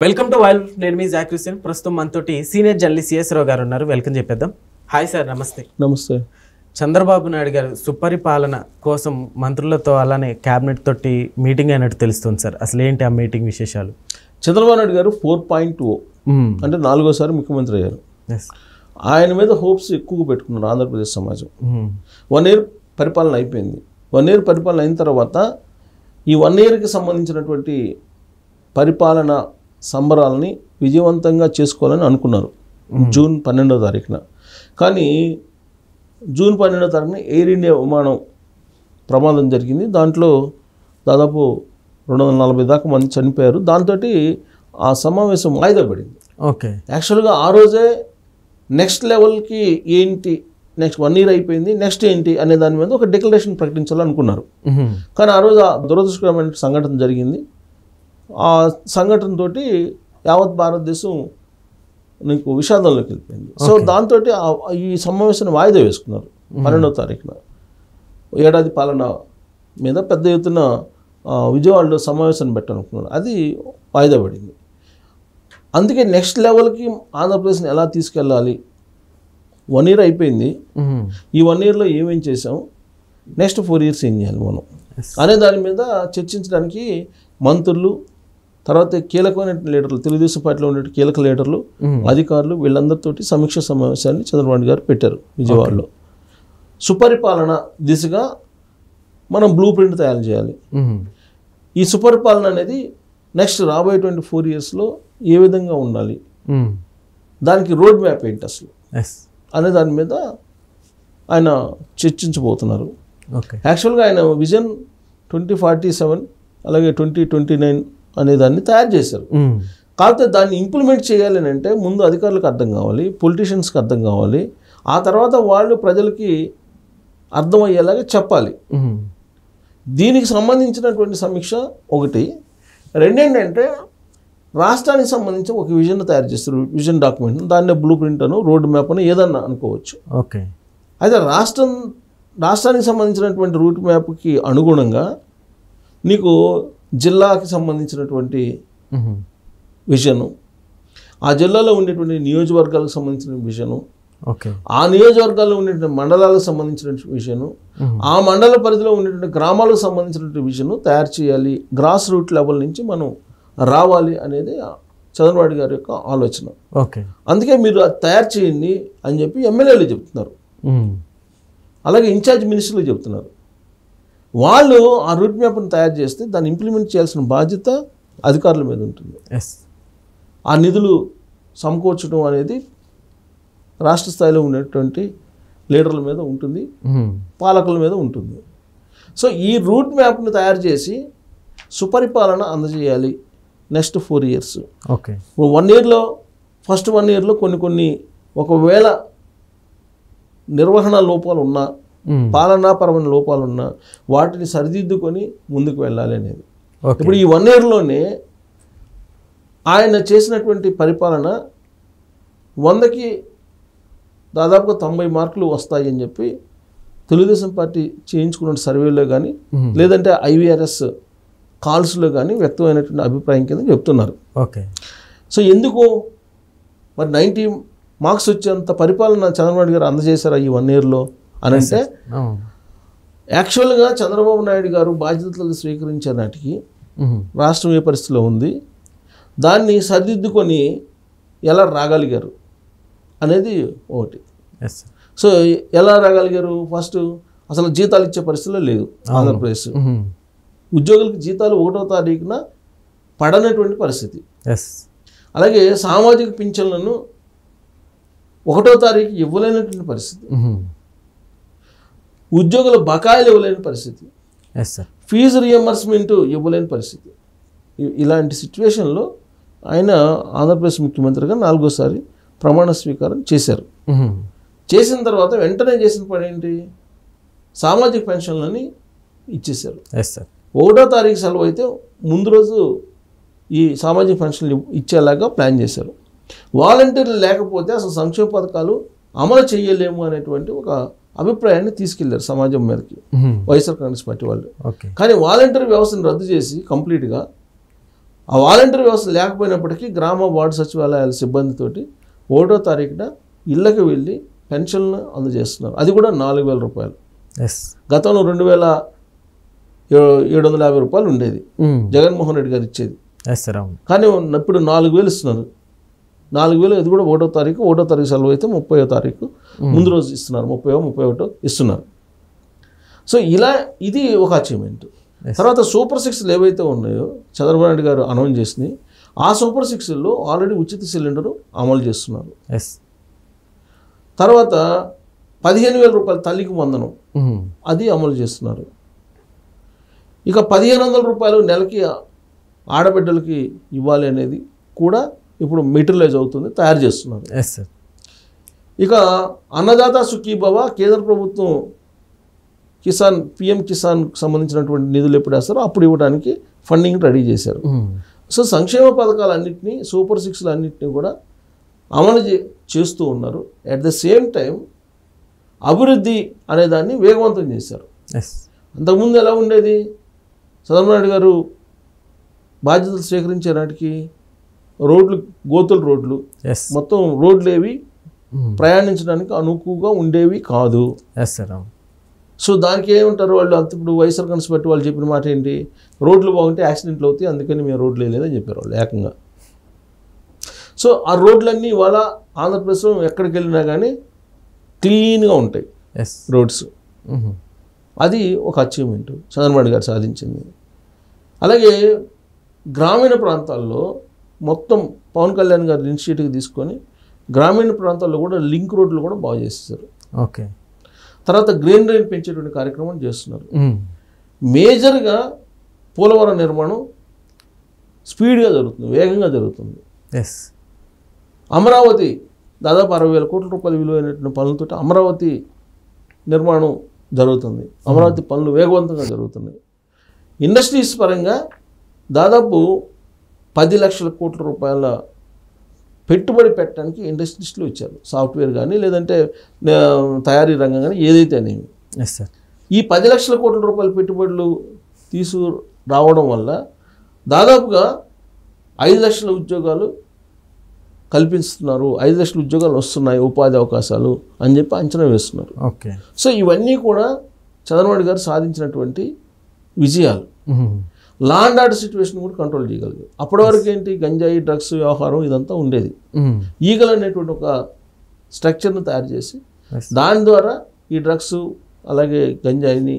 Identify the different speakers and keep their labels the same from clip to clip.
Speaker 1: Welcome to wild. నేను మీ Jack Hussain. ప్రస్తుతం మనతోటి సీనియర్ జర్నలిస్ట్ సిఎస్ రావు గారు ఉన్నారు. వెల్కమ్ చెప్పేద్దాం. హాయ్ సార్, నమస్తే.
Speaker 2: నమస్తే.
Speaker 1: చంద్రబాబు నాయుడు గారు సుపరిపాలన కోసం మంత్రులతో అలానే క్యాబినెట్ తోటి మీటింగ్ అయినట్టు తెలుస్తుంది సార్. అసలు ఏంటి ఆ మీటింగ్ విశేషాలు?
Speaker 2: చంద్రబాబు నాయుడు గారు 4.0 అంటే 4వసారి ముఖ్యమంత్రి అయ్యారు. ఆయన మీద హోప్స్ ఎక్కువగా పెట్టుకున్నారు ఆంధ్రప్రదేశ్ సమాజం. 1 year పరిపాలన అయిపోయింది. 1 year పరిపాలన అయిన తర్వాత ఈ 1 yearకి సంబంధించినటువంటి పరిపాలన సంబరాలని విజయవంతంగా చేసుకోవాలని అనుకున్నారు జూన్ 12వ తారీఖున. కానీ జూన్ 12వ తారీఖున ఎయిర్ ఇండియా విమానం ప్రమాదం జరిగింది. దాంట్లో దాదాపు 240 దాకా మంది చనిపోయారు. దాంతో ఆ సమావేశం వాయిదా పడింది.
Speaker 1: ఓకే,
Speaker 2: యాక్చువల్గా ఆ రోజే నెక్స్ట్ లెవెల్కి ఏంటి, నెక్స్ట్ 1 year అయిపోయింది, నెక్స్ట్ ఏంటి అనే దాని మీద ఒక డిక్లరేషన్ ప్రకటించాలనుకున్నారు. కానీ ఆ రోజు ఆ దురదృష్టకరమైన సంఘటన జరిగింది. ఆ సంఘటనతో యావత్ భారతదేశం నీకు విషాదంలోకి వెళ్ళిపోయింది. సో దాంతో ఈ సమావేశాన్ని వాయిదా వేసుకున్నారు 12వ తారీఖున. ఏడాది పాలన మీద పెద్ద ఎత్తున విజయవాడలో సమావేశాన్ని పెట్టాలనుకున్నారు. అది వాయిదా పడింది. అందుకే నెక్స్ట్ లెవెల్కి ఆంధ్రప్రదేశ్ని ఎలా తీసుకెళ్ళాలి, 1 year అయిపోయింది, ఈ 1 yearలో ఏమేం చేసాం, నెక్స్ట్ 4 years ఏం చేయాలి మనం అనే దాని మీద చర్చించడానికి మంత్రులు, తర్వాత కీలకమైన లీడర్లు, తెలుగుదేశం పార్టీలో ఉండే కీలక లీడర్లు, అధికారులు, వీళ్ళందరితోటి సమీక్ష సమావేశాన్ని చంద్రబాబు గారు పెట్టారు విజయవాడలో. సుపరిపాలన దిశగా మనం బ్లూ ప్రింట్ తయారు చేయాలి. ఈ సుపరిపాలన అనేది నెక్స్ట్ రాబోయేటువంటి 4 yearsలో ఏ విధంగా ఉండాలి, దానికి రోడ్ మ్యాప్ ఏంటి అసలు అనే దాని మీద ఆయన చర్చించబోతున్నారు. యాక్చువల్గా ఆయన విజన్ 2047 అలాగే 2029 అనే దాన్ని తయారు చేశారు. కాకపోతే దాన్ని ఇంప్లిమెంట్ చేయాలి అంటే ముందు అధికారులకు అర్థం కావాలి, పొలిటీషియన్స్కి అర్థం కావాలి, ఆ తర్వాత వాళ్ళు ప్రజలకి అర్థమయ్యేలాగా చెప్పాలి. దీనికి సంబంధించినటువంటి సమీక్ష ఒకటి. రెండేంటంటే రాష్ట్రానికి సంబంధించి ఒక విజన్ తయారు చేస్తారు, విజన్ డాక్యుమెంట్. దాన్నే బ్లూ ప్రింట్ అను, రోడ్ మ్యాప్ అని ఏదన్నా అనుకోవచ్చు.
Speaker 1: ఓకే,
Speaker 2: అయితే రాష్ట్రానికి సంబంధించినటువంటి రూట్ మ్యాప్కి అనుగుణంగా నీకు జిల్లాకి సంబంధించినటువంటి విజను, ఆ జిల్లాలో ఉండేటువంటి నియోజకవర్గాలకు సంబంధించిన విజను, ఆ నియోజకవర్గాల్లో ఉండేటువంటి మండలాలకు సంబంధించిన విజను, ఆ మండల పరిధిలో ఉండేటువంటి గ్రామాలకు సంబంధించినటువంటి విజను తయారు చేయాలి. గ్రాస్ రూట్ లెవెల్ నుంచి మనం రావాలి అనేది చంద్రబాబు గారి యొక్క ఆలోచన. అందుకే మీరు అది తయారు చేయండి అని చెప్పి ఎమ్మెల్యేలు చెప్తున్నారు, అలాగే ఇన్ఛార్జ్ మినిస్టర్లు చెప్తున్నారు. వాళ్ళు ఆ రూట్ మ్యాప్ను తయారు చేస్తే దాన్ని ఇంప్లిమెంట్ చేయాల్సిన బాధ్యత అధికారుల మీద ఉంటుంది. ఆ నిధులు సమకూర్చడం అనేది రాష్ట్ర స్థాయిలో ఉండేటువంటి లీడర్ల మీద ఉంటుంది, పాలకుల మీద ఉంటుంది. సో ఈ రూట్ మ్యాప్ను తయారు చేసి సుపరిపాలన అందజేయాలి నెక్స్ట్ 4 years. 1 yearలో ఫస్ట్ 1 yearలో కొన్ని ఒకవేళ నిర్వహణ లోపాలు ఉన్నా, పాలనాపరమైన లోపాలు ఉన్నా వాటిని సరిదిద్దుకొని ముందుకు వెళ్ళాలి అనేది. ఇప్పుడు ఈ 1 yearలోనే ఆయన చేసినటువంటి పరిపాలన 100కి దాదాపుగా 90 మార్కులు వస్తాయి అని చెప్పి తెలుగుదేశం పార్టీ చేయించుకున్న సర్వేలో కానీ లేదంటే IVRS కాల్స్లో కానీ వ్యక్తమైనటువంటి అభిప్రాయం కింద చెప్తున్నారు. సో ఎందుకు మరి 90 మార్క్స్ వచ్చేంత పరిపాలన చంద్రబాబు గారు అందజేశారు ఈ 1 yearలో అని అంటే, యాక్చువల్గా చంద్రబాబు నాయుడు గారు బాధ్యతలు స్వీకరించే నాటికి రాష్ట్రం ఏ పరిస్థితిలో ఉంది, దాన్ని సరిదిద్దుకొని ఎలా రాగలిగారు అనేది ఒకటి. సో ఎలా రాగలిగారు? ఫస్ట్ అసలు జీతాలు ఇచ్చే పరిస్థితిలో లేదు ఆంధ్రప్రదేశ్. ఉద్యోగులకు జీతాలు 1వ తారీఖున పడనటువంటి పరిస్థితి. అలాగే సామాజిక పింఛన్లను 1వ తారీఖు ఇవ్వలేనటువంటి పరిస్థితి. ఉద్యోగుల బకాయిలు ఇవ్వలేని పరిస్థితి. ఫీజు రియంబర్స్మెంట్ ఇవ్వలేని పరిస్థితి. ఇలాంటి సిచ్యువేషన్లో ఆయన ఆంధ్రప్రదేశ్ ముఖ్యమంత్రిగా 4వసారి ప్రమాణ స్వీకారం చేశారు. చేసిన తర్వాత వెంటనే చేసిన పని ఏంటి? సామాజిక పెన్షన్లని ఇచ్చేశారు. 1వ తారీఖు సెలవు అయితే ముందు రోజు ఈ సామాజిక పెన్షన్లు ఇచ్చేలాగా ప్లాన్ చేశారు. వాలంటీర్లు లేకపోతే అసలు సంక్షేమ పథకాలు అమలు చేయలేము అనేటువంటి ఒక అభిప్రాయాన్ని తీసుకెళ్లారు సమాజం మీదకి వైఎస్ఆర్ కాంగ్రెస్ పార్టీ వాళ్ళు. కానీ వాలంటీర్ వ్యవస్థను రద్దు చేసి కంప్లీట్గా ఆ వాలంటీర్ వ్యవస్థ లేకపోయినప్పటికీ గ్రామ వార్డు సచివాలయాల సిబ్బందితోటి 1వ తారీఖున ఇళ్ళకి వెళ్ళి పెన్షన్లు అందజేస్తున్నారు. అది కూడా 4,000 రూపాయలు. గతంలో 2,750 రూపాయలు ఉండేది జగన్మోహన్ రెడ్డి గారు ఇచ్చేది. కానీ ఇప్పుడు 4,000 ఇస్తున్నారు. 4,000 అది కూడా 1వ తారీఖు సెలవు అయితే 30వ తారీఖు ముందు రోజు ఇస్తున్నారు. 30వ ఇస్తున్నారు. సో ఇలా ఇది ఒక అచీవ్మెంట్. తర్వాత సూపర్ 6 ఏవైతే ఉన్నాయో చంద్రబాబు నాయుడు గారు అనౌన్స్ చేసినాయి, ఆ సూపర్ 6లో ఆల్రెడీ ఉచిత సిలిండరు అమలు చేస్తున్నారు. తర్వాత 15,000 రూపాయలు తల్లికి వందనం అది అమలు చేస్తున్నారు. ఇక 1,500 రూపాయలు నెలకి ఆడబిడ్డలకి ఇవ్వాలి అనేది కూడా ఇప్పుడు మెటీరియలైజ్ అవుతుంది, తయారు చేస్తున్నారు. ఇక అన్నదాత సుఖీభవ కేంద్ర ప్రభుత్వం పిఎం కిసాన్ సంబంధించినటువంటి నిధులు ఎప్పుడు వేస్తారో అప్పుడు ఇవ్వడానికి ఫండింగ్ రెడీ చేశారు. సో సంక్షేమ పథకాలన్నింటినీ సూపర్ 6 అన్నింటినీ కూడా అమలు చేస్తూ ఉన్నారు. అట్ ద సేమ్ టైం అభివృద్ధి అనేదాన్ని వేగవంతం చేశారు. అంతకుముందు ఎలా ఉండేది, చంద్రబాబు నాయుడు గారు బాధ్యతలు స్వీకరించే నాటికి రోడ్లు గోతుల రోడ్లు మొత్తం రోడ్లు ఏవి ప్రయాణించడానికి అనుకువగా ఉండేవి కాదు. సో దానికి ఏమంటారు వాళ్ళు, అంత ఇప్పుడు వైఎస్ఆర్ కన్సు పెట్టి వాళ్ళు చెప్పిన మాట ఏంటి, రోడ్లు బాగుంటే యాక్సిడెంట్లు అవుతాయి అందుకని మేము రోడ్లు వేయలేదని చెప్పారు వాళ్ళు ఏకంగా. సో ఆ రోడ్లన్నీ ఇవాళ ఆంధ్రప్రదేశ్లో ఎక్కడికి వెళ్ళినా కానీ క్లీన్గా ఉంటాయి రోడ్స్. అది ఒక అచీవ్మెంట్ చంద్రబాబు గారు సాధించింది. అలాగే గ్రామీణ ప్రాంతాల్లో మొత్తం పవన్ కళ్యాణ్ గారు ఇనిషియేటివ్ తీసుకొని గ్రామీణ ప్రాంతాల్లో కూడా లింక్ రోడ్లు కూడా బాగు చేసేసారు.
Speaker 1: ఓకే.
Speaker 2: తర్వాత గ్రీన్ రైన్ పెంచేటువంటి కార్యక్రమం చేస్తున్నారు. మేజర్గా పోలవరం నిర్మాణం స్పీడ్గా జరుగుతుంది, వేగంగా జరుగుతుంది. అమరావతి దాదాపు 60,000 కోట్ల రూపాయల విలువైనటువంటి పనులతో అమరావతి నిర్మాణం జరుగుతుంది. అమరావతి పనులు వేగవంతంగా జరుగుతున్నాయి. ఇండస్ట్రీస్ పరంగా దాదాపు 10 లక్షల కోట్ల రూపాయల పెట్టుబడి పెట్టడానికి ఇండస్ట్రీస్లో ఇచ్చారు. సాఫ్ట్వేర్ కానీ లేదంటే తయారీ రంగం కానీ ఏదైతే అనేవి. ఈ 10 లక్షల కోట్ల రూపాయల పెట్టుబడులు తీసుకురావడం వల్ల దాదాపుగా 5 లక్షల ఉద్యోగాలు కల్పిస్తున్నారు, 5 లక్షల ఉద్యోగాలు వస్తున్నాయి, ఉపాధి అవకాశాలు అని చెప్పి అంచనా వేస్తున్నారు.
Speaker 1: ఓకే.
Speaker 2: సో ఇవన్నీ కూడా చంద్రబాబు గారు సాధించినటువంటి విజయాలు. లా అండ్ ఆర్డర్ సిచ్యువేషన్ కూడా కంట్రోల్ చేయగలిగారు. అప్పటి వరకు ఏంటి, గంజాయి డ్రగ్స్ వ్యవహారం ఇదంతా ఉండేది. ఈగల్ అనేటువంటి ఒక స్ట్రక్చర్ను తయారు చేసి దాని ద్వారా ఈ డ్రగ్స్ అలాగే గంజాయిని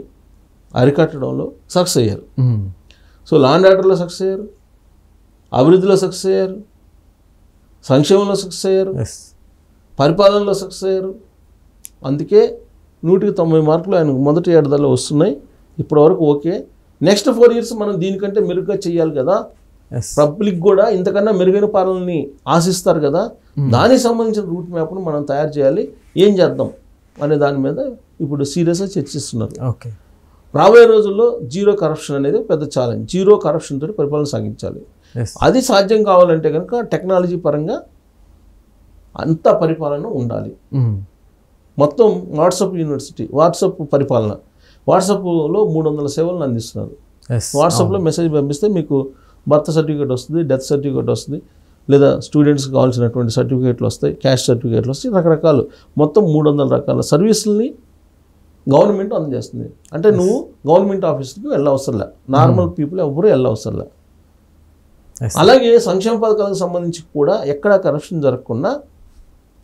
Speaker 2: అరికట్టడంలో సక్సెస్ అయ్యారు. సో లా అండ్ ఆర్డర్లో సక్సెస్ అయ్యారు, అభివృద్ధిలో సక్సెస్ అయ్యారు, సంక్షేమంలో సక్సెస్ అయ్యారు, పరిపాలనలో సక్సెస్ అయ్యారు. అందుకే 100కి 90 మార్కులు ఆయన మొదటి ఏడాదిలో వస్తున్నాయి. ఇప్పటివరకు ఓకే. నెక్స్ట్ 4 years మనం దీనికంటే మెరుగ్గా చేయాలి కదా, పబ్లిక్ కూడా ఇంతకన్నా మెరుగైన పాలనని ఆశిస్తారు కదా, దానికి సంబంధించిన రూట్ మ్యాప్ను మనం తయారు చేయాలి, ఏం చేద్దాం అనే దాని మీద ఇప్పుడు సీరియస్గా చర్చిస్తున్నారు.
Speaker 1: ఓకే.
Speaker 2: రాబోయే రోజుల్లో జీరో కరప్షన్ అనేది పెద్ద ఛాలెంజ్. జీరో కరప్షన్ తోటి పరిపాలన సాగించాలి. అది సాధ్యం కావాలంటే కనుక టెక్నాలజీ పరంగా అంత పరిపాలన ఉండాలి. మొత్తం వాట్సాప్ యూనివర్సిటీ, వాట్సాప్ పరిపాలన, వాట్సాప్లో 300 సేవలను అందిస్తున్నారు. వాట్సాప్లో మెసేజ్ పంపిస్తే మీకు బర్త్ సర్టిఫికేట్ వస్తుంది, డెత్ సర్టిఫికేట్ వస్తుంది, లేదా స్టూడెంట్స్కి కావాల్సినటువంటి సర్టిఫికేట్లు వస్తాయి, క్యాష్ సర్టిఫికేట్లు వస్తాయి, రకరకాలు మొత్తం 300 రకాల సర్వీసుల్ని గవర్నమెంట్ అందజేస్తుంది. అంటే నువ్వు గవర్నమెంట్ ఆఫీస్కి వెళ్ళవసరంలే, నార్మల్ పీపుల్ ఎవరు వెళ్ళవసరంలే. అలాగే సంక్షేమ పథకాలకు సంబంధించి కూడా ఎక్కడా కరప్షన్ జరగకుండా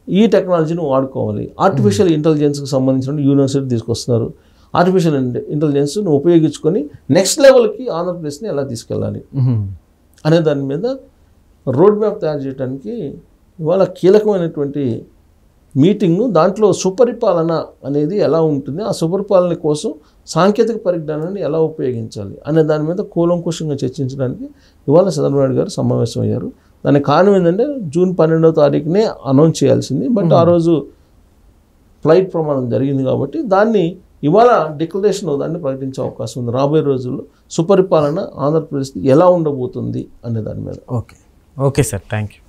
Speaker 2: ఈ టెక్నాలజీని వాడుకోవాలి. ఆర్టిఫిషియల్ ఇంటెలిజెన్స్కి సంబంధించిన యూనివర్సిటీ తీసుకొస్తున్నారు. ఆర్టిఫిషియల్ ఇంటెలిజెన్స్ను ఉపయోగించుకొని నెక్స్ట్ లెవెల్కి ఆంధ్రప్రదేశ్ని ఎలా తీసుకెళ్ళాలి అనే దాని మీద రోడ్ మ్యాప్ తయారు చేయడానికి ఇవాళ కీలకమైనటువంటి మీటింగు. దాంట్లో సుపరిపాలన అనేది ఎలా ఉంటుంది, ఆ సుపరిపాలన కోసం సాంకేతిక పరిజ్ఞానాన్ని ఎలా ఉపయోగించాలి అనే దాని మీద కూలంకుషంగా చర్చించడానికి ఇవాళ చంద్రబాబు నాయుడు గారు సమావేశం అయ్యారు. దానికి కారణం ఏంటంటే జూన్ 12వ తారీఖునే అనౌన్స్ చేయాల్సింది, బట్ ఆ రోజు ఫ్లైట్ ప్రమాదం జరిగింది కాబట్టి దాన్ని ఇవాళ డిక్లరేషన్ దాన్ని ప్రకటించే అవకాశం ఉంది. రాబోయే రోజుల్లో సుపరిపాలన ఆంధ్రప్రదేశ్ ఎలా ఉండబోతుంది అనే దాని మీద.
Speaker 1: Okay. Okay sir, thank you.